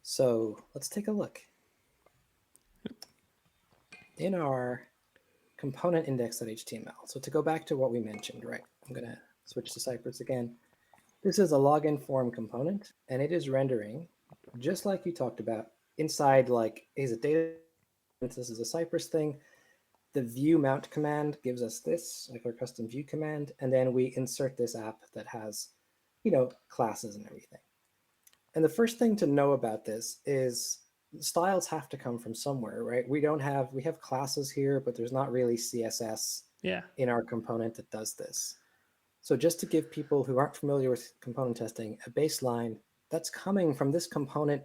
So let's take a look. In our component index.html. So to go back to what we mentioned, right? I'm going to switch to Cypress again. This is a login form component, and it is rendering, just like you talked about, inside like, is it data? This is a Cypress thing. The view mount command gives us this, like our custom view command, and then we insert this app that has, classes and everything. And the first thing to know about this is styles have to come from somewhere, right? We have classes here, but there's not really CSS Yeah. in our component that does this. So just to give people who aren't familiar with component testing a baseline, that's coming from this component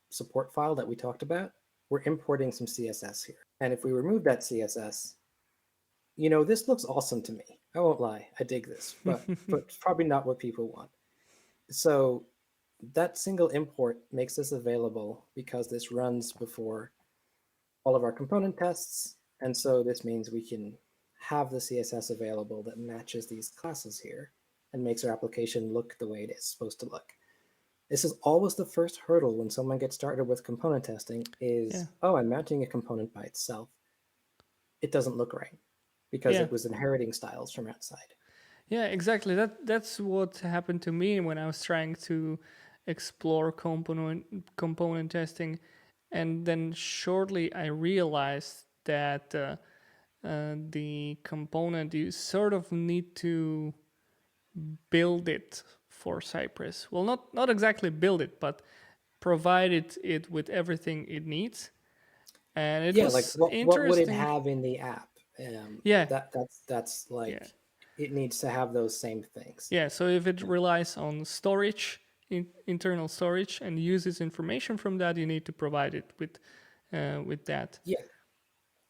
support file that we talked about. We're importing some CSS here. And if we remove that CSS, this looks awesome to me. I won't lie, I dig this, but it's probably not what people want. So that single import makes this available because this runs before all of our component tests. And so this means we can have the CSS available that matches these classes here and makes our application look the way it is supposed to look. This is always the first hurdle when someone gets started with component testing is, Yeah. oh, I'm mounting a component by itself. It doesn't look right because Yeah. it was inheriting styles from outside. Yeah, exactly. That's what happened to me when I was trying to explore component testing, and then shortly I realized that the component you sort of need to build it for Cypress. Well, not exactly build it, but provide it with everything it needs. And it Yeah, like was what would it interesting. have in the app? Um, Yeah, that's yeah. like it needs to have those same things. Yeah, so if it relies on storage, internal storage, and uses information from that, you need to provide it with that. Yeah,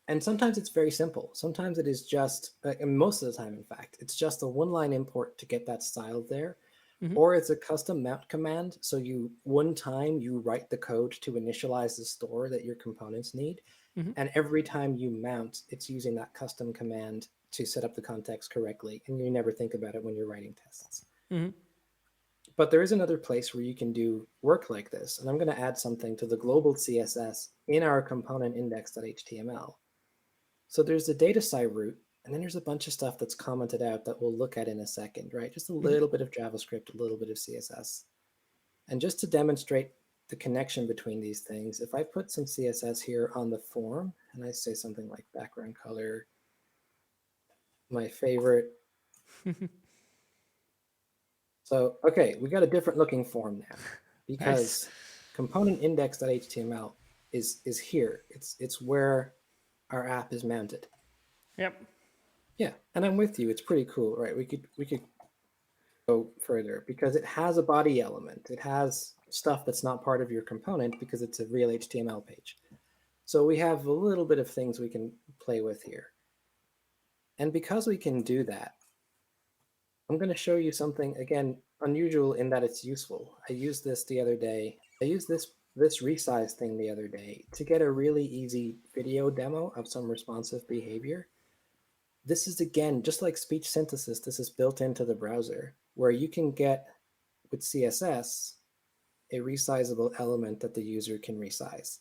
and sometimes it's very simple. Sometimes it is just, and most of the time, in fact, it's just a one-line import to get that style there, Hmm. or it's a custom mount command. So one time you write the code to initialize the store that your components need, Hmm. and every time you mount, it's using that custom command to set up the context correctly, and you never think about it when you're writing tests. Hmm. But there is another place where you can do work like this, and I'm going to add something to the global CSS in our component index.html. So there's the data side root, and then there's a bunch of stuff that's commented out that we'll look at in a second, right? Just a Hmm. little bit of JavaScript, a little bit of CSS. And just to demonstrate the connection between these things, if I put some CSS here on the form, and I say something like background color, my favorite. So, okay, we got a different looking form now Nice. because component index.html is here. It's where our app is mounted. Yep. Yeah, and I'm with you. It's pretty cool, right? We could go further because it has a body element. It has stuff that's not part of your component because it's a real HTML page. So we have a little bit of things we can play with here. And because we can do that, I'm going to show you something, again, unusual in that it's useful. I used this the other day. I used this resize thing the other day to get a really easy video demo of some responsive behavior. This is, again, just like speech synthesis, this is built into the browser where you can get, with CSS, a resizable element that the user can resize.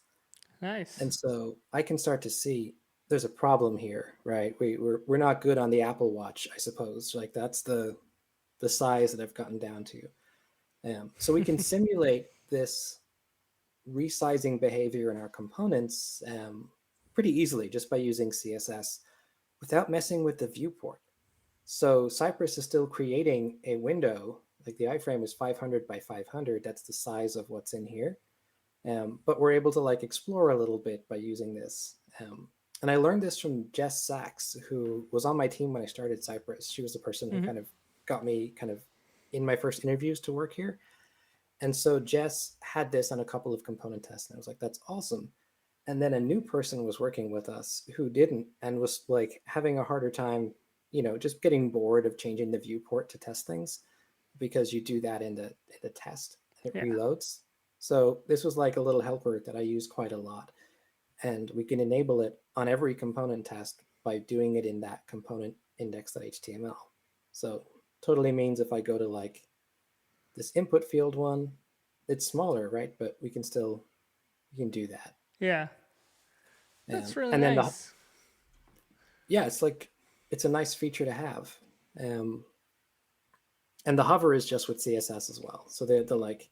Nice. And so I can start to see there's a problem here, right? We're not good on the Apple Watch, I suppose. Like that's the size that I've gotten down to. So we can simulate this resizing behavior in our components pretty easily just by using CSS without messing with the viewport. So Cypress is still creating a window, like the iframe is 500 by 500. That's the size of what's in here. But we're able to like explore a little bit by using this. And I learned this from Jess Sachs, who was on my team when I started Cypress. She was the person who Hmm. kind of got me kind of in my first interviews to work here. And so Jess had this on a couple of component tests, and I was like, that's awesome. And then a new person was working with us who didn't and was like having a harder time, just getting bored of changing the viewport to test things because you do that in the test and it Yeah. reloads. So this was like a little helper that I use quite a lot. And we can enable it on every component test by doing it in that component index.html. So totally means if I go to like this input field one, it's smaller, right? But we can still You can do that. Yeah, that's really And then nice. yeah, it's a nice feature to have. Um, and the hover is just with CSS as well. So the like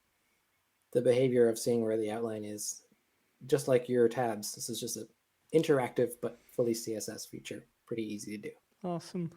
the behavior of seeing where the outline is, just like your tabs. This is just an interactive but fully CSS feature. Pretty easy to do. Awesome.